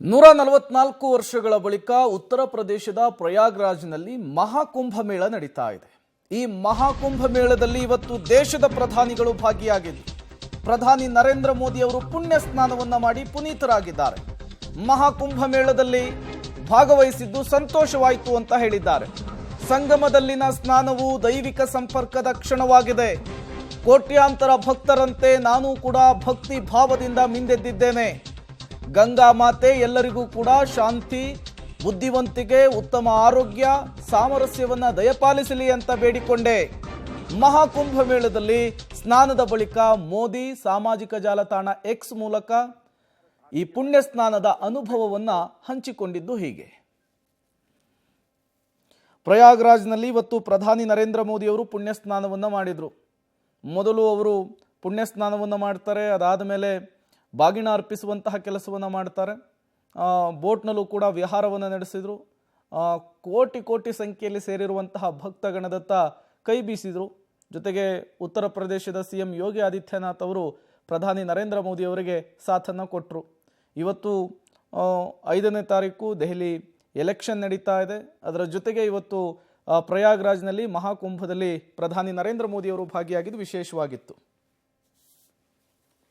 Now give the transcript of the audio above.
144 ವರ್ಷಗಳ ಬಳಿಕ ಉತ್ತರ ಪ್ರದೇಶದ ಪ್ರಯಾಗ್ರಾಜ್ನಲ್ಲಿ ಮಹಾಕುಂಭಮೇಳ ನಡೀತಾ ಇದೆ. ಈ ಮಹಾಕುಂಭಮೇಳದಲ್ಲಿ ಇವತ್ತು ದೇಶದ ಪ್ರಧಾನಿಗಳು ಭಾಗಿಯಾಗಿದ್ದು, ಪ್ರಧಾನಿ ನರೇಂದ್ರ ಮೋದಿ ಅವರು ಪುಣ್ಯ ಸ್ನಾನವನ್ನ ಮಾಡಿ ಪುನೀತರಾಗಿದ್ದಾರೆ. ಮಹಾಕುಂಭಮೇಳದಲ್ಲಿ ಭಾಗವಹಿಸಿದ್ದು ಸಂತೋಷವಾಯಿತು ಅಂತ ಹೇಳಿದ್ದಾರೆ. ಸಂಗಮದಲ್ಲಿನ ಸ್ನಾನವು ದೈವಿಕ ಸಂಪರ್ಕದ ಕ್ಷಣವಾಗಿದೆ. ಕೋಟ್ಯಾಂತರ ಭಕ್ತರಂತೆ ನಾನು ಕೂಡ ಭಕ್ತಿ ಭಾವದಿಂದ ಮಿಂದೆದ್ದಿದ್ದೇನೆ. ಗಂಗಾ ಮಾತೆ ಎಲ್ಲರಿಗೂ ಕೂಡ ಶಾಂತಿ, ಬುದ್ಧಿವಂತಿಕೆ, ಉತ್ತಮ ಆರೋಗ್ಯ, ಸಾಮರಸ್ಯವನ್ನ ದಯಪಾಲಿಸಲಿ ಅಂತ ಬೇಡಿಕೊಂಡೆ. ಮಹಾಕುಂಭಮೇಳದಲ್ಲಿ ಸ್ನಾನದ ಬಳಿಕ ಮೋದಿ ಸಾಮಾಜಿಕ ಜಾಲತಾಣ ಎಕ್ಸ್ ಮೂಲಕ ಈ ಪುಣ್ಯ ಸ್ನಾನದ ಅನುಭವವನ್ನ ಹಂಚಿಕೊಂಡಿದ್ದು ಹೀಗೆ. ಪ್ರಯಾಗ್ರಾಜ್ನಲ್ಲಿ ಇವತ್ತು ಪ್ರಧಾನಿ ನರೇಂದ್ರ ಮೋದಿ ಅವರು ಪುಣ್ಯ ಸ್ನಾನವನ್ನ ಮಾಡಿದ್ರು. ಮೊದಲು ಅವರು ಪುಣ್ಯ ಸ್ನಾನವನ್ನ ಮಾಡ್ತಾರೆ, ಅದಾದ ಮೇಲೆ ಬಾಗಿನ ಅರ್ಪಿಸುವಂತಹ ಕೆಲಸವನ್ನು ಮಾಡ್ತಾರೆ. ಬೋಟ್ನಲ್ಲೂ ಕೂಡ ವಿಹಾರವನ್ನು ನಡೆಸಿದರು. ಕೋಟಿ ಕೋಟಿ ಸಂಖ್ಯೆಯಲ್ಲಿ ಸೇರಿರುವಂತಹ ಭಕ್ತಗಣದತ್ತ ಕೈ ಬೀಸಿದರು. ಜೊತೆಗೆ ಉತ್ತರ ಪ್ರದೇಶದ CM ಯೋಗಿ ಆದಿತ್ಯನಾಥ್ ಅವರು ಪ್ರಧಾನಿ ನರೇಂದ್ರ ಮೋದಿ ಅವರಿಗೆ ಸಾಥನ್ನು ಕೊಟ್ಟರು. ಇವತ್ತು 5ನೇ ತಾರೀಕು ದೆಹಲಿ ಎಲೆಕ್ಷನ್ ನಡೀತಾ ಇದೆ. ಅದರ ಜೊತೆಗೆ ಇವತ್ತು ಪ್ರಯಾಗ್ರಾಜ್ನಲ್ಲಿ ಮಹಾಕುಂಭದಲ್ಲಿ ಪ್ರಧಾನಿ ನರೇಂದ್ರ ಮೋದಿ ಅವರು ಭಾಗಿಯಾಗಿದ್ದು ವಿಶೇಷವಾಗಿತ್ತು.